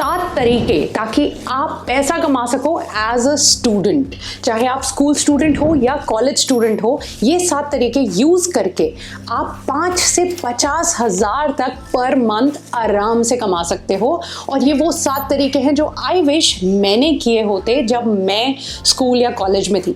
7 तरीके ताकि आप पैसा कमा सको एज अ स्टूडेंट, चाहे आप स्कूल स्टूडेंट हो या कॉलेज स्टूडेंट हो। ये 7 तरीके यूज करके आप 5 से 50 हज़ार तक पर मंथ आराम से कमा सकते हो। और ये वो 7 तरीके हैं जो आई विश मैंने किए होते जब मैं स्कूल या कॉलेज में थी,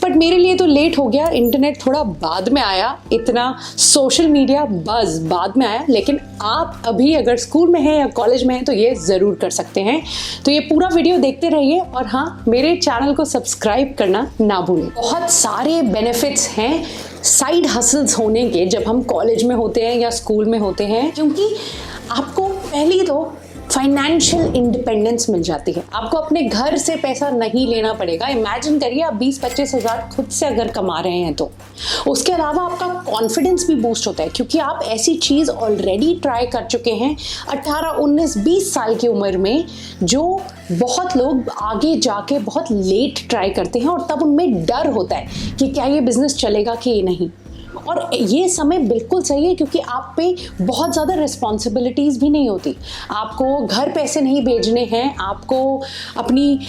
बट मेरे लिए तो लेट हो गया। इंटरनेट थोड़ा बाद में आया, इतना सोशल मीडिया बज़ बाद में आया। लेकिन आप अभी अगर स्कूल में हैं या कॉलेज में हैं तो ये ज़रूर कर सकते हैं। तो ये पूरा वीडियो देखते रहिए और हाँ, मेरे चैनल को सब्सक्राइब करना ना भूलें। बहुत सारे बेनिफिट्स हैं साइड हसल्स होने के जब हम कॉलेज में होते हैं या स्कूल में होते हैं, क्योंकि आपको पहली तो फाइनेंशियल इंडिपेंडेंस मिल जाती है। आपको अपने घर से पैसा नहीं लेना पड़ेगा। इमेजिन करिए आप 20-25 हज़ार खुद से अगर कमा रहे हैं तो। उसके अलावा आपका कॉन्फिडेंस भी बूस्ट होता है, क्योंकि आप ऐसी चीज़ ऑलरेडी ट्राई कर चुके हैं 18, 19, 20 साल की उम्र में, जो बहुत लोग आगे जाके बहुत लेट ट्राई करते हैं और तब उनमें डर होता है कि क्या ये बिजनेस चलेगा कि नहीं। और ये समय बिल्कुल सही है, क्योंकि आप पे बहुत ज़्यादा रिस्पॉन्सिबिलिटीज़ भी नहीं होती। आपको घर पैसे नहीं भेजने हैं, आपको अपनी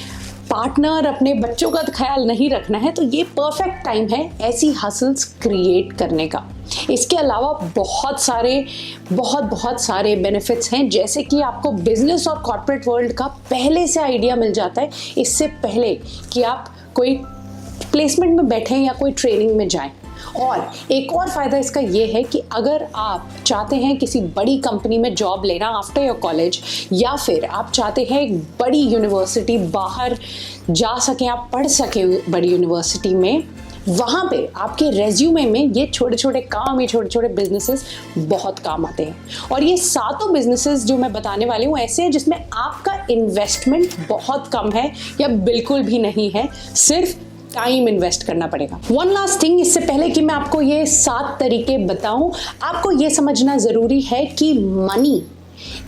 पार्टनर, अपने बच्चों का ख्याल नहीं रखना है। तो ये परफेक्ट टाइम है ऐसी हसल्स क्रिएट करने का। इसके अलावा बहुत सारे बेनिफिट्स हैं, जैसे कि आपको बिजनेस और कॉर्पोरेट वर्ल्ड का पहले से आइडिया मिल जाता है, इससे पहले कि आप कोई प्लेसमेंट में बैठें या कोई ट्रेनिंग में जाएं। और एक और फ़ायदा इसका ये है कि अगर आप चाहते हैं किसी बड़ी कंपनी में जॉब लेना आफ्टर योर कॉलेज, या फिर आप चाहते हैं एक बड़ी यूनिवर्सिटी बाहर जा सकें, आप पढ़ सकें बड़ी यूनिवर्सिटी में, वहाँ पे आपके रेज्यूमे में ये छोटे छोटे काम, ये छोटे छोटे बिजनेसेस बहुत काम आते हैं। और ये 7 बिजनेसेस जो मैं बताने वाली हूँ ऐसे हैं जिसमें आपका इन्वेस्टमेंट बहुत कम है या बिल्कुल भी नहीं है, सिर्फ टाइम इन्वेस्ट करना पड़ेगा। वन लास्ट थिंग, इससे पहले कि मैं आपको ये 7 तरीके बताऊं, आपको ये समझना ज़रूरी है कि मनी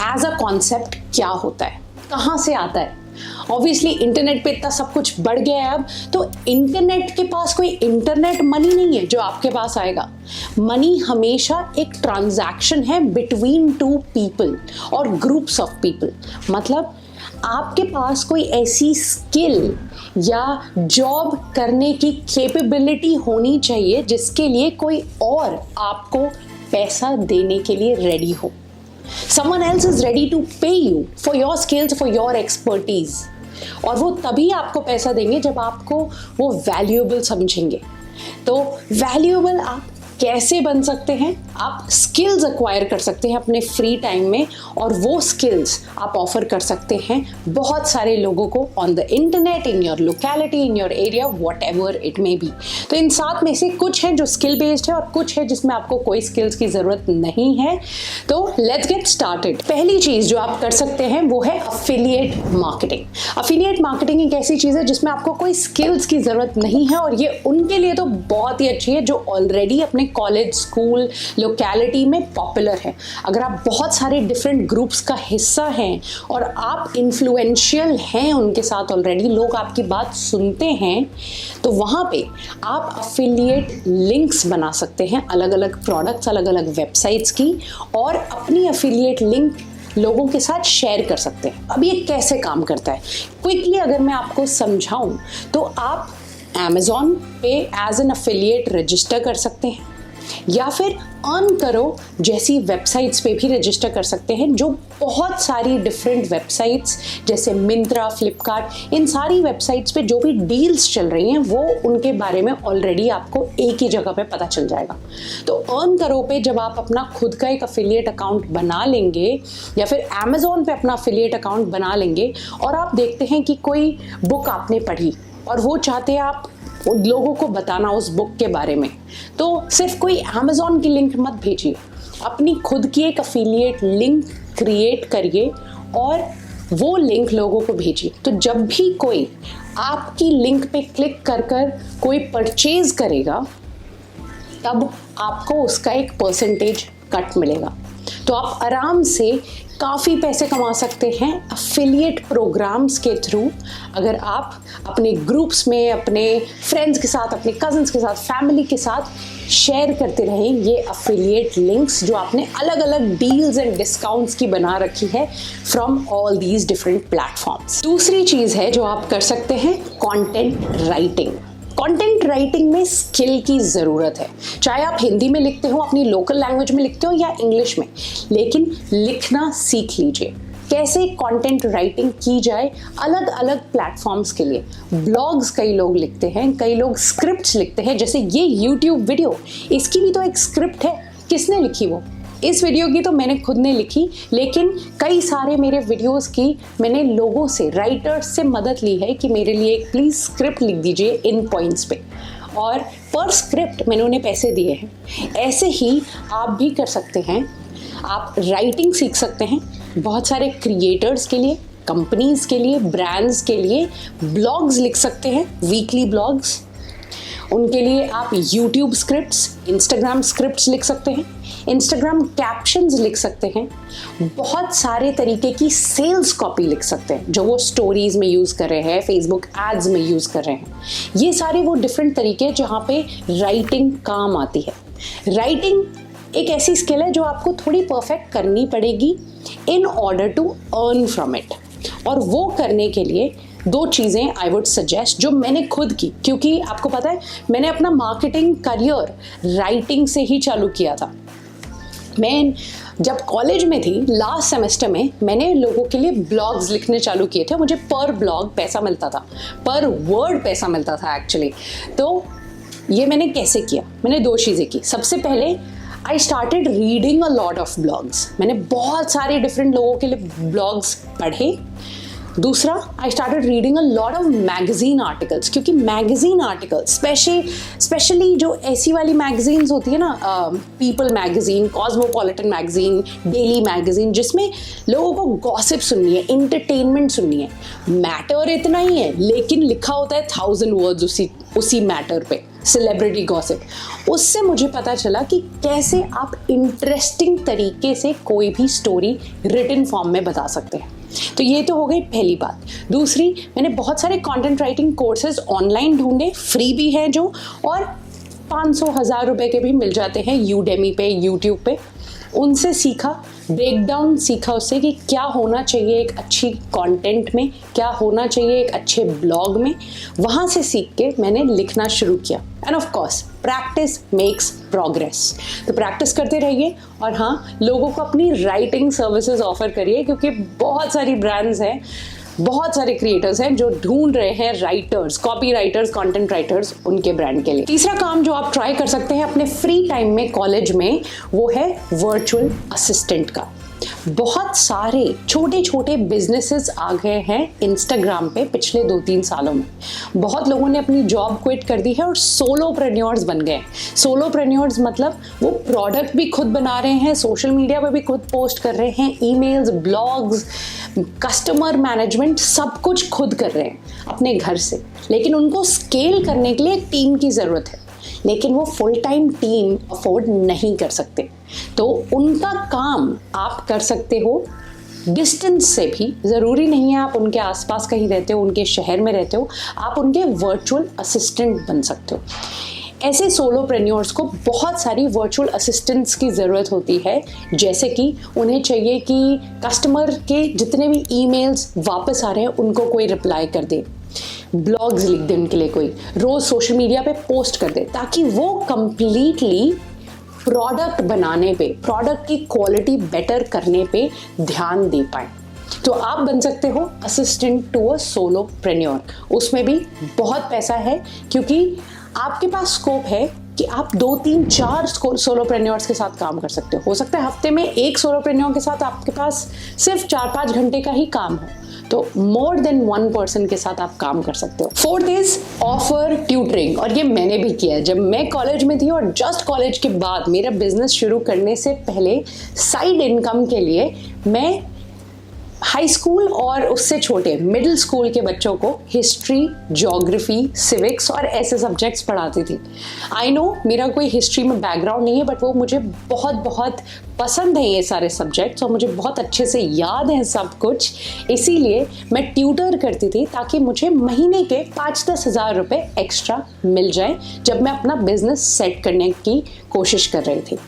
एज अ कॉन्सेप्ट क्या होता है, कहाँ से आता है। ऑब्वियसली इंटरनेट पे इतना सब कुछ बढ़ गया है अब, तो इंटरनेट के पास कोई इंटरनेट मनी नहीं है जो आपके पास आएगा। मनी हमेशा एक ट्रांजैक्शन है बिटवीन 2 पीपल और ग्रुप्स ऑफ पीपल। मतलब आपके पास कोई ऐसी स्किल या जॉब करने की कैपेबिलिटी होनी चाहिए जिसके लिए कोई और आपको पैसा देने के लिए रेडी हो। Someone else is ready to pay you for your skills, for your expertise. और वो तभी आपको पैसा देंगे जब आपको वो वैल्यूएबल समझेंगे। तो वैल्यूएबल आप कैसे बन सकते हैं? आप स्किल्स एक्वायर कर सकते हैं अपने फ्री टाइम में, और वो स्किल्स आप ऑफर कर सकते हैं बहुत सारे लोगों को on the internet, in your locality, in your area, what ever it may be. तो इन 7 में से कुछ है जो स्किल बेस्ड है और कुछ है जिसमें आपको कोई स्किल्स की ज़रूरत नहीं है। तो लेट्स गेट स्टार्टेड। पहली चीज़ जो आप कर सकते हैं वो है अफिलिएट मार्केटिंग। अफिलिएट मार्केटिंग एक ऐसी चीज़ है जिसमें आपको कोई स्किल्स की ज़रूरत नहीं है, और ये उनके लिए तो बहुत ही अच्छी है जो ऑलरेडी अपने कॉलेज, स्कूल, लोकेलिटी में पॉपुलर है। अगर आप बहुत सारे डिफरेंट ग्रुप्स का हिस्सा हैं और आप इन्फ्लुएंशियल हैं उनके साथ, ऑलरेडी लोग आपकी बात सुनते हैं, तो वहाँ पे आप अफिलिएट लिंक्स बना सकते हैं, अलग अलग प्रोडक्ट्स, अलग अलग वेबसाइट्स की, और अपनी अफिलिएट लिंक लोगों के साथ शेयर कर सकते हैं। अब ये कैसे काम करता है, क्विकली अगर मैं आपको समझाऊं तो आप Amazon पे एज एन अफिलिएट रजिस्टर कर सकते हैं, या फिर अर्न करो जैसी वेबसाइट्स पे भी रजिस्टर कर सकते हैं, जो बहुत सारी डिफरेंट वेबसाइट्स जैसे मिंत्रा, फ्लिपकार्ट, इन सारी वेबसाइट्स पे जो भी डील्स चल रही हैं वो उनके बारे में ऑलरेडी आपको एक ही जगह पे पता चल जाएगा। तो अर्न करो पे जब आप अपना खुद का एक अफिलिएट अकाउंट बना लेंगे, या फिर Amazon पे अपना अफिलिएट अकाउंट बना लेंगे, और आप देखते हैं कि कोई बुक आपने पढ़ी और वो चाहते हैं आप लोगों को बताना उस बुक के बारे में, तो सिर्फ कोई Amazon की लिंक मत भेजिए, अपनी खुद की एक अफिलिएट लिंक क्रिएट करिए और वो लिंक लोगों को भेजिए। तो जब भी कोई आपकी लिंक पे क्लिक कर कोई परचेज करेगा, तब आपको उसका एक परसेंटेज कट मिलेगा। तो आप आराम से काफ़ी पैसे कमा सकते हैं अफिलिएट प्रोग्राम्स के थ्रू। अगर आप अपने ग्रुप्स में, अपने फ्रेंड्स के साथ, अपने कज़न्स के साथ, फैमिली के साथ शेयर करते रहें ये अफिलिएट लिंक्स जो आपने अलग अलग डील्स एंड डिस्काउंट्स की बना रखी है from all these different platforms. दूसरी चीज़ है जो आप कर सकते हैं, कंटेंट राइटिंग। कंटेंट राइटिंग में स्किल की ज़रूरत है, चाहे आप हिंदी में लिखते हो, अपनी लोकल लैंग्वेज में लिखते हो या इंग्लिश में, लेकिन लिखना सीख लीजिए। कैसे कंटेंट राइटिंग की जाए अलग अलग प्लेटफॉर्म्स के लिए। ब्लॉग्स कई लोग लिखते हैं, कई लोग स्क्रिप्ट्स लिखते हैं, जैसे ये यूट्यूब वीडियो, इसकी भी तो एक स्क्रिप्ट है। किसने लिखी वो? इस वीडियो की तो मैंने खुद ने लिखी, लेकिन कई सारे मेरे वीडियोस की मैंने लोगों से, राइटर्स से मदद ली है कि मेरे लिए एक प्लीज़ स्क्रिप्ट लिख दीजिए इन पॉइंट्स पे, और पर स्क्रिप्ट मैंने उन्हें पैसे दिए हैं। ऐसे ही आप भी कर सकते हैं। आप राइटिंग सीख सकते हैं बहुत सारे क्रिएटर्स के लिए, कंपनीज के लिए, ब्रांड्स के लिए ब्लॉग्स लिख सकते हैं, वीकली ब्लॉग्स। उनके लिए आप यूट्यूब स्क्रिप्ट्स, इंस्टाग्राम स्क्रिप्ट्स लिख सकते हैं, इंस्टाग्राम कैप्शंस लिख सकते हैं, बहुत सारे तरीके की सेल्स कॉपी लिख सकते हैं जो वो स्टोरीज में यूज़ कर रहे हैं, फेसबुक एड्स में यूज़ कर रहे हैं। ये सारे वो डिफरेंट तरीके जहाँ पे राइटिंग काम आती है। राइटिंग एक ऐसी स्किल है जो आपको थोड़ी परफेक्ट करनी पड़ेगी in order to earn from it. और वो करने के लिए दो चीज़ें आई वुड सजेस्ट जो मैंने खुद की, क्योंकि आपको पता है मैंने अपना मार्केटिंग करियर राइटिंग से ही चालू किया था। मैं जब कॉलेज में थी, लास्ट सेमेस्टर में मैंने लोगों के लिए ब्लॉग्स लिखने चालू किए थे। मुझे पर ब्लॉग पैसा मिलता था, पर वर्ड पैसा मिलता था एक्चुअली। तो ये मैंने कैसे किया? मैंने दो चीज़ें की। सबसे पहले I started reading a lot of blogs. मैंने बहुत सारे डिफरेंट लोगों के लिए ब्लॉग्स पढ़े। दूसरा, I started reading a lot of magazine articles, क्योंकि मैगजीन आर्टिकल्स स्पेशली जो ऐसी वाली मैगजीन्स होती है ना, people magazine, cosmopolitan magazine, daily magazine, जिसमें लोगों को गॉसिप सुननी है, इंटरटेनमेंट सुननी है। मैटर इतना ही है, लेकिन लिखा होता है 1000 वर्ड्स उसी मैटर पे, सेलिब्रिटी गॉसिप। उससे मुझे पता चला कि कैसे आप इंटरेस्टिंग तरीके से कोई भी स्टोरी रिटन फॉर्म में बता सकते हैं। तो ये तो हो गई पहली बात। दूसरी, मैंने बहुत सारे कंटेंट राइटिंग कोर्सेज ऑनलाइन ढूंढे, फ्री भी हैं जो, और 500-1000 रुपए के भी मिल जाते हैं यूडेमी पे, यूट्यूब पे। उनसे सीखा, ब्रेकडाउन सीखा उससे कि क्या होना चाहिए एक अच्छी कंटेंट में, क्या होना चाहिए एक अच्छे ब्लॉग में। वहाँ से सीख के मैंने लिखना शुरू किया। End of course practice makes progress. तो प्रैक्टिस करते रहिए, और हाँ, लोगों को अपनी राइटिंग सर्विसेज ऑफर करिए, क्योंकि बहुत सारी ब्रांड्स हैं, बहुत सारे क्रिएटर्स हैं जो ढूंढ रहे हैं writers, copy writers, content writers उनके ब्रांड के लिए। तीसरा काम जो आप ट्राई कर सकते हैं अपने फ्री टाइम में कॉलेज में, वो है वर्चुअल असिस्टेंट का। बहुत सारे छोटे छोटे बिजनेसेस आ गए हैं इंस्टाग्राम पे पिछले 2-3 सालों में। बहुत लोगों ने अपनी जॉब क्विट कर दी है और सोलोप्रेन्योर्स बन गए। सोलोप्रेन्योर्स मतलब वो प्रोडक्ट भी खुद बना रहे हैं, सोशल मीडिया पे भी खुद पोस्ट कर रहे हैं, ईमेल्स, ब्लॉग्स, कस्टमर मैनेजमेंट सब कुछ खुद कर रहे हैं अपने घर से। लेकिन उनको स्केल करने के लिए एक टीम की ज़रूरत है, लेकिन वो फुल टाइम टीम अफोर्ड नहीं कर सकते। तो उनका काम आप कर सकते हो डिस्टेंस से भी। ज़रूरी नहीं है आप उनके आसपास कहीं रहते हो, उनके शहर में रहते हो, आप उनके वर्चुअल असिस्टेंट बन सकते हो। ऐसे सोलोप्रेन्योर्स को बहुत सारी वर्चुअल असिस्टेंट्स की ज़रूरत होती है, जैसे कि उन्हें चाहिए कि कस्टमर के जितने भी ईमेल्स वापस आ रहे हैं उनको कोई रिप्लाई कर दे, ब्लॉग्स लिख दे उनके लिए, कोई रोज़ सोशल मीडिया पे पोस्ट कर दे, ताकि वो कंप्लीटली प्रोडक्ट बनाने पे, प्रोडक्ट की क्वालिटी बेटर करने पे ध्यान दे पाए। तो आप बन सकते हो असिस्टेंट टू अ सोलोप्रेन्योर। उसमें भी बहुत पैसा है, क्योंकि आपके पास स्कोप है कि आप 2-3-4 सोलोप्रेन्योर्स के साथ काम कर सकते हो सकता है हफ्ते में एक सोलोप्रेन्योर के साथ आपके पास सिर्फ 4-5 घंटे का ही काम हो, तो मोर देन 1 पर्सन के साथ आप काम कर सकते हो। 4th इज ऑफर ट्यूटरिंग, और ये मैंने भी किया है। जब मैं कॉलेज में थी और जस्ट कॉलेज के बाद मेरा बिजनेस शुरू करने से पहले साइड इनकम के लिए मैं हाई स्कूल और उससे छोटे मिडिल स्कूल के बच्चों को हिस्ट्री, ज्योग्राफी, सिविक्स और ऐसे सब्जेक्ट्स पढ़ाती थी। आई नो मेरा कोई हिस्ट्री में बैकग्राउंड नहीं है, बट वो मुझे बहुत बहुत पसंद है ये सारे सब्जेक्ट्स, और मुझे बहुत अच्छे से याद है सब कुछ। इसीलिए मैं ट्यूटर करती थी ताकि मुझे महीने के 5-10 हज़ार रुपये एक्स्ट्रा मिल जाए जब मैं अपना बिजनेस सेट करने की कोशिश कर रही थी।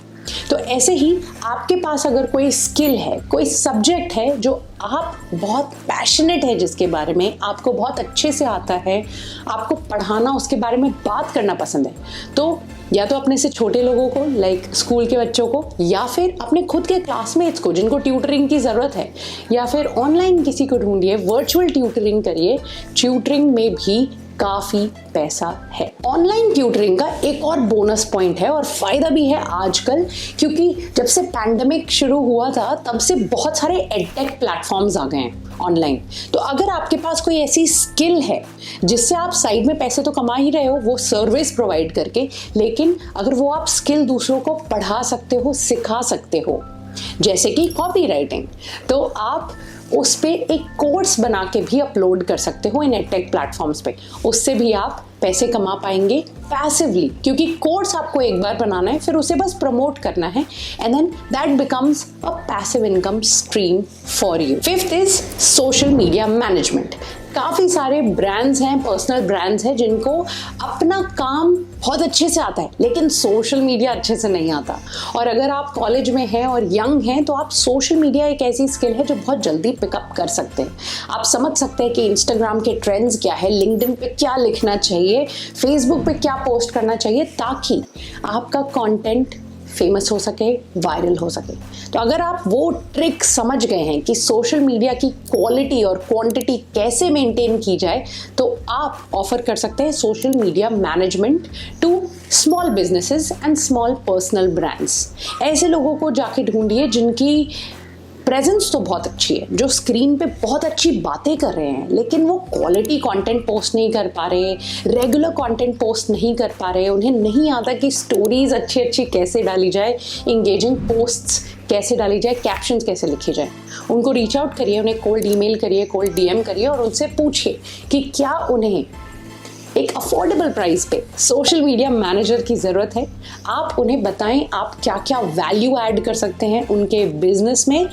तो ऐसे ही आपके पास अगर कोई स्किल है, कोई सब्जेक्ट है जो आप बहुत पैशनेट है, जिसके बारे में आपको बहुत अच्छे से आता है, आपको पढ़ाना, उसके बारे में बात करना पसंद है, तो या तो अपने से छोटे लोगों को लाइक स्कूल के बच्चों को, या फिर अपने खुद के क्लासमेट्स को जिनको ट्यूटरिंग की ज़रूरत है, या फिर ऑनलाइन किसी को ढूंढिए, वर्चुअल ट्यूटरिंग करिए। ट्यूटरिंग में भी काफ़ी पैसा है। ऑनलाइन ट्यूटरिंग का एक और बोनस पॉइंट है और फ़ायदा भी है आजकल, क्योंकि जब से पैंडेमिक शुरू हुआ था तब से बहुत सारे एडटेक प्लेटफॉर्म्स आ गए हैं ऑनलाइन। तो अगर आपके पास कोई ऐसी स्किल है जिससे आप साइड में पैसे तो कमा ही रहे हो वो सर्विस प्रोवाइड करके, लेकिन अगर वो आप स्किल दूसरों को पढ़ा सकते हो, सिखा सकते हो, जैसे कि कॉपी राइटिंग, तो आप उस पे एक कोर्स बना के भी अपलोड कर सकते हो इन एडटेक प्लेटफॉर्म्स पे। उससे भी आप पैसे कमा पाएंगे पैसिवली, क्योंकि कोर्स आपको एक बार बनाना है, फिर उसे बस प्रमोट करना है, and then that becomes a passive income stream for you. Fifth is social media management. काफ़ी सारे ब्रांड्स हैं, पर्सनल ब्रांड्स हैं, जिनको अपना काम बहुत अच्छे से आता है लेकिन सोशल मीडिया अच्छे से नहीं आता। और अगर आप कॉलेज में हैं और यंग हैं तो आप सोशल मीडिया एक ऐसी स्किल है जो बहुत जल्दी पिकअप कर सकते हैं। आप समझ सकते हैं कि इंस्टाग्राम के ट्रेंड्स क्या है, लिंक्डइन पे क्या लिखना चाहिए, फेसबुक पे क्या पोस्ट करना चाहिए, ताकि आपका कंटेंट फेमस हो सके, वायरल हो सके। तो अगर आप वो ट्रिक समझ गए हैं कि सोशल मीडिया की क्वालिटी और क्वांटिटी कैसे मेंटेन की जाए, तो आप ऑफर कर सकते हैं social media management to small businesses and small personal brands. ऐसे लोगों को जाके ढूंढिए जिनकी प्रेजेंस तो बहुत अच्छी है, जो स्क्रीन पे बहुत अच्छी बातें कर रहे हैं, लेकिन वो क्वालिटी कंटेंट पोस्ट नहीं कर पा रहे, रेगुलर कंटेंट पोस्ट नहीं कर पा रहे, उन्हें नहीं आता कि स्टोरीज अच्छी अच्छी कैसे डाली जाए, इंगेजिंग पोस्ट्स कैसे डाली जाए, कैप्शंस कैसे लिखी जाए। उनको रीच आउट करिए, उन्हें कोल्ड ईमेल करिए, कोल्ड डीएम करिए और उनसे पूछिए कि क्या उन्हें एक अफोर्डेबल प्राइस पे सोशल मीडिया मैनेजर की ज़रूरत है। आप उन्हें बताएं आप क्या क्या वैल्यू ऐड कर सकते हैं उनके बिजनेस में,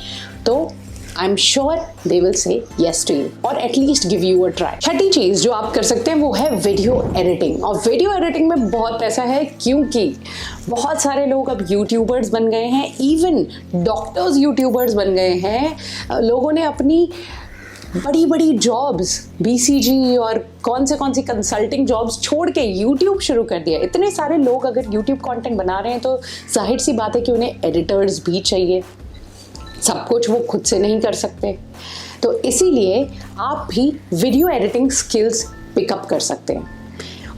तो I am sure they will say yes to you और at least give you a try. छठी चीज़ जो आप कर सकते हैं वो है वीडियो एडिटिंग। और वीडियो एडिटिंग में बहुत पैसा है, क्योंकि बहुत सारे लोग अब यूट्यूबर्स बन गए हैं, इवन डॉक्टर्स यूट्यूबर्स बन गए हैं। लोगों ने अपनी बड़ी बड़ी जॉब्स, बीसीजी और कौन सी कंसल्टिंग जॉब्स छोड़ के यूट्यूब शुरू कर दिया। इतने सारे लोग अगर यूट्यूब कंटेंट बना रहे हैं तो जाहिर सी बात है कि उन्हें एडिटर्स भी चाहिए, सब कुछ वो खुद से नहीं कर सकते। तो इसीलिए आप भी वीडियो एडिटिंग स्किल्स पिकअप कर सकते हैं।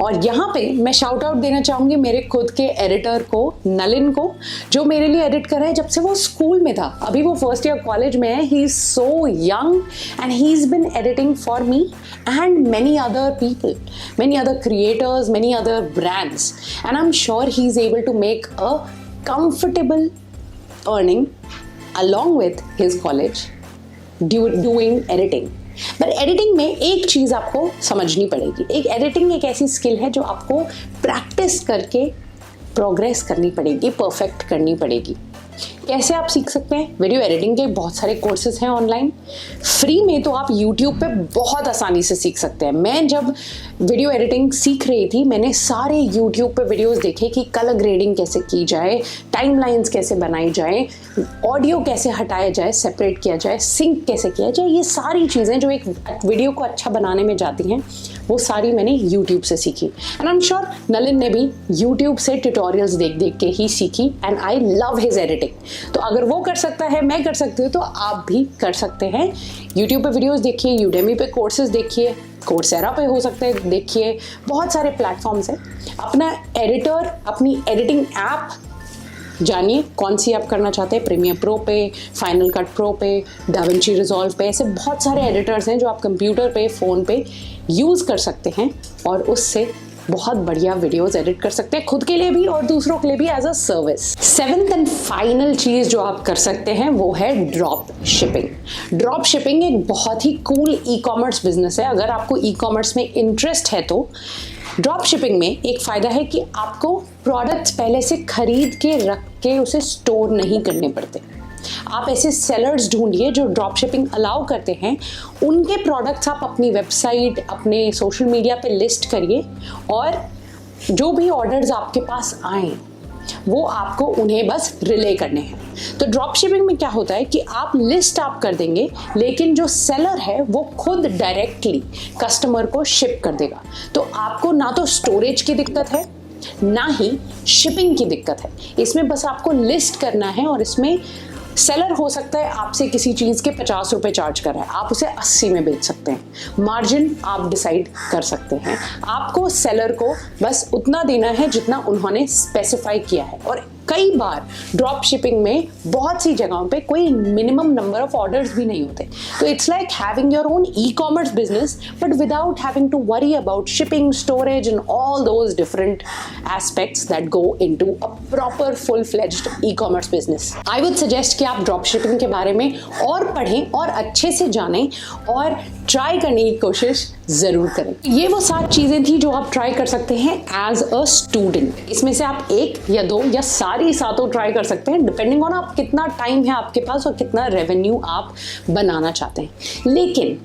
और यहाँ पे मैं शाउट आउट देना चाहूँगी मेरे खुद के एडिटर को, नलिन को, जो मेरे लिए एडिट कर रहा है जब से वो स्कूल में था। अभी वो फर्स्ट ईयर कॉलेज में है। He is so young and he is been editing for me and many other people, many other creators, many other brands, and I am sure he is able to make a comfortable earning along with his college doing editing. पर editing में एक चीज़ आपको समझनी पड़ेगी। Editing एक ऐसी skill है जो आपको प्रैक्टिस करके प्रोग्रेस करनी पड़ेगी, परफेक्ट करनी पड़ेगी। कैसे आप सीख सकते हैं? वीडियो एडिटिंग के बहुत सारे कोर्सेज हैं ऑनलाइन, फ्री में, तो आप यूट्यूब पे बहुत आसानी से सीख सकते हैं। मैं जब वीडियो एडिटिंग सीख रही थी मैंने सारे यूट्यूब पे वीडियोस देखे कि कलर ग्रेडिंग कैसे की जाए, टाइमलाइंस कैसे बनाई जाए, ऑडियो कैसे हटाया जाए, सेपरेट किया जाए, सिंक कैसे किया जाए। ये सारी चीज़ें जो एक वीडियो को अच्छा बनाने में जाती हैं वो सारी मैंने यूट्यूब से सीखी। And I am sure Nalin ने भी यूट्यूब से ट्यूटोरियल्स देख देख के ही सीखी, and I love his editing. तो अगर वो कर सकता है, मैं कर सकती हूँ, तो आप भी कर सकते हैं। यूट्यूब पे वीडियोस देखिए, यूडेमी पे कोर्सेज देखिए, कोर्सेरा पे हो सकते हैं देखिए, बहुत सारे प्लेटफॉर्म्स हैं। अपना एडिटर, अपनी एडिटिंग ऐप जानिए कौन सी आप करना चाहते हैं, प्रीमियर प्रो पे, फाइनल कट प्रो पे, डाविंची रिजॉल्व पे। ऐसे बहुत सारे एडिटर्स हैं जो आप कंप्यूटर पे, फ़ोन पे यूज़ कर सकते हैं और उससे बहुत बढ़िया वीडियोस एडिट कर सकते हैं, खुद के लिए भी और दूसरों के लिए भी as a service. Seventh and final चीज जो आप कर सकते हैं वो है ड्रॉप शिपिंग। ड्रॉप शिपिंग एक बहुत ही कूल ई कॉमर्स बिजनेस है। अगर आपको ई कॉमर्स में इंटरेस्ट है तो ड्रॉप शिपिंग में एक फ़ायदा है कि आपको प्रोडक्ट्स पहले से खरीद के रख के उसे स्टोर नहीं करने पड़ते। आप ऐसे सेलर्स ढूंढिए जो ड्रॉप शिपिंग अलाउ करते हैं, उनके प्रोडक्ट्स आप अपनी वेबसाइट, अपने सोशल मीडिया पे लिस्ट करिए और जो भी ऑर्डर्स आपके पास आए वो आपको उन्हें बस रिले करने हैं। तो ड्रॉप शिपिंग में क्या होता है कि आप लिस्ट आप कर देंगे, लेकिन जो सेलर है वो खुद डायरेक्टली कस्टमर को शिप कर देगा। तो आपको ना तो स्टोरेज की दिक्कत है ना ही शिपिंग की दिक्कत है। इसमें बस आपको लिस्ट करना है और इसमें सेलर हो सकता है आपसे किसी चीज़ के 50 रुपये चार्ज कर रहा है, आप उसे 80 में बेच सकते हैं। मार्जिन आप डिसाइड कर सकते हैं। आपको सेलर को बस उतना देना है जितना उन्होंने स्पेसिफाई किया है। और कई बार ड्रॉप शिपिंग में बहुत सी जगहों पे कोई मिनिमम नंबर ऑफ ऑर्डर्स भी नहीं होते। तो it's like having your own e commerce business but without having to worry about shipping, storage and all those different aspects that go into a proper full fledged e commerce business. I would suggest कि आप drop shipping के बारे में और पढ़ें और अच्छे से जानें और ट्राई करने की कोशिश ज़रूर करें। ये वो 7 चीज़ें थी जो आप ट्राई कर सकते हैं एज अ स्टूडेंट। इसमें से आप 1 या 2 या सारी 7 ट्राई कर सकते हैं, डिपेंडिंग ऑन आप कितना टाइम है आपके पास और कितना रेवेन्यू आप बनाना चाहते हैं। लेकिन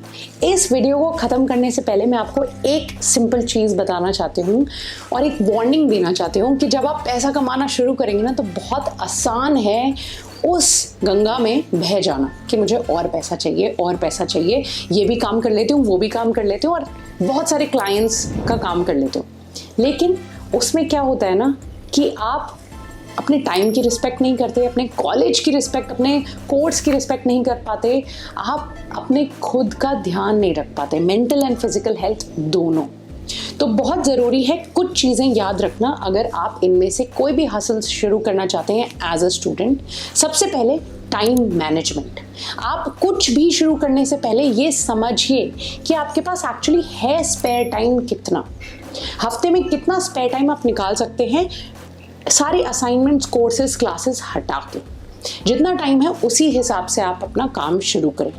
इस वीडियो को ख़त्म करने से पहले मैं आपको एक सिंपल चीज़ बताना चाहती हूँ और एक वार्निंग देना चाहती हूँ कि जब आप पैसा कमाना शुरू करेंगे ना तो बहुत आसान है उस गंगा में बह जाना कि मुझे और पैसा चाहिए और पैसा चाहिए, ये भी काम कर लेती हूँ, वो भी काम कर लेती हूँ और बहुत सारे क्लाइंट्स का काम कर लेती हूँ। लेकिन उसमें क्या होता है ना कि आप अपने टाइम की रिस्पेक्ट नहीं करते, अपने कॉलेज की रिस्पेक्ट, अपने कोर्स की रिस्पेक्ट नहीं कर पाते, आप अपने खुद का ध्यान नहीं रख पाते, मेंटल एंड फिजिकल हेल्थ दोनों। तो बहुत ज़रूरी है कुछ चीज़ें याद रखना अगर आप इनमें से कोई भी हासिल शुरू करना चाहते हैं एज अ स्टूडेंट। सबसे पहले टाइम मैनेजमेंट। आप कुछ भी शुरू करने से पहले ये समझिए कि आपके पास एक्चुअली है स्पेयर टाइम कितना, हफ्ते में कितना स्पेयर टाइम आप निकाल सकते हैं सारे असाइनमेंट्स, कोर्सेज, क्लासेस हटा के। जितना टाइम है उसी हिसाब से आप अपना काम शुरू करें।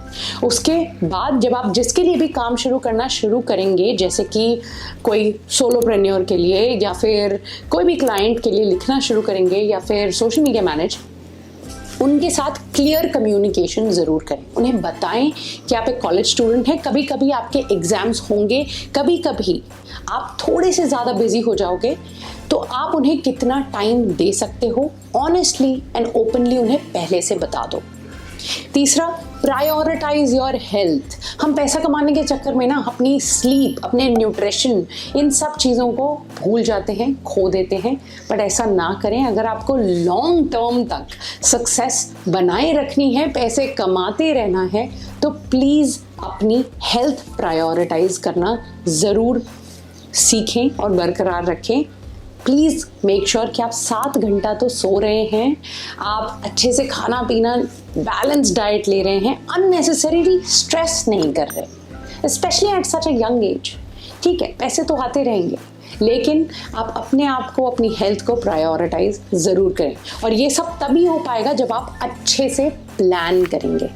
उसके बाद जब आप जिसके लिए भी काम शुरू करना शुरू करेंगे, जैसे कि कोई सोलोप्रेन्योर के लिए या फिर कोई भी क्लाइंट के लिए लिखना शुरू करेंगे या फिर सोशल मीडिया मैनेज, उनके साथ क्लियर कम्युनिकेशन ज़रूर करें। उन्हें बताएं कि आप एक कॉलेज स्टूडेंट हैं, कभी कभी आपके एग्ज़ाम्स होंगे, कभी कभी आप थोड़े से ज़्यादा बिजी हो जाओगे, तो आप उन्हें कितना टाइम दे सकते हो ऑनेस्टली एंड ओपनली उन्हें पहले से बता दो। तीसरा, प्रायोरिटाइज योर हेल्थ। हम पैसा कमाने के चक्कर में ना अपनी स्लीप, अपने न्यूट्रिशन, इन सब चीज़ों को भूल जाते हैं, खो देते हैं। बट ऐसा ना करें। अगर आपको लॉन्ग टर्म तक सक्सेस बनाए रखनी है, पैसे कमाते रहना है, तो प्लीज़ अपनी हेल्थ प्रायोरिटाइज करना ज़रूर सीखें और बरकरार रखें। प्लीज़ मेक श्योर कि आप 7 घंटा तो सो रहे हैं, आप अच्छे से खाना पीना, बैलेंस डाइट ले रहे हैं, अननेसेसरीली स्ट्रेस नहीं कर रहे, specially at such a young age. ठीक है, पैसे तो आते रहेंगे, लेकिन आप अपने आप को, अपनी हेल्थ को प्रायोरिटाइज ज़रूर करें। और ये सब तभी हो पाएगा जब आप अच्छे से प्लान करेंगे।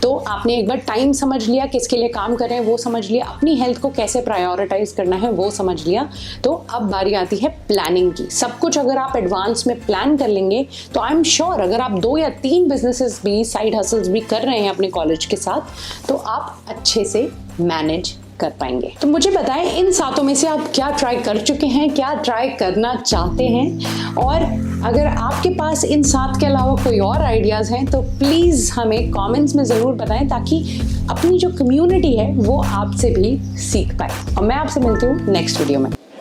तो आपने एक बार टाइम समझ लिया, किसके लिए काम कर रहे हैं वो समझ लिया, अपनी हेल्थ को कैसे प्रायोरिटाइज करना है वो समझ लिया, तो अब बारी आती है प्लानिंग की। सब कुछ अगर आप एडवांस में प्लान कर लेंगे तो आई एम श्योर अगर आप 2 या 3 बिजनेसेस भी, साइड हसल्स भी कर रहे हैं अपने कॉलेज के साथ, तो आप अच्छे से मैनेज कर पाएंगे। तो मुझे बताएं इन 7 में से आप क्या ट्राई कर चुके हैं, क्या ट्राई करना चाहते हैं, और अगर आपके पास इन 7 के अलावा कोई और आइडियाज़ हैं तो प्लीज़ हमें कमेंट्स में ज़रूर बताएं, ताकि अपनी जो कम्युनिटी है वो आपसे भी सीख पाए। और मैं आपसे मिलती हूँ नेक्स्ट वीडियो में।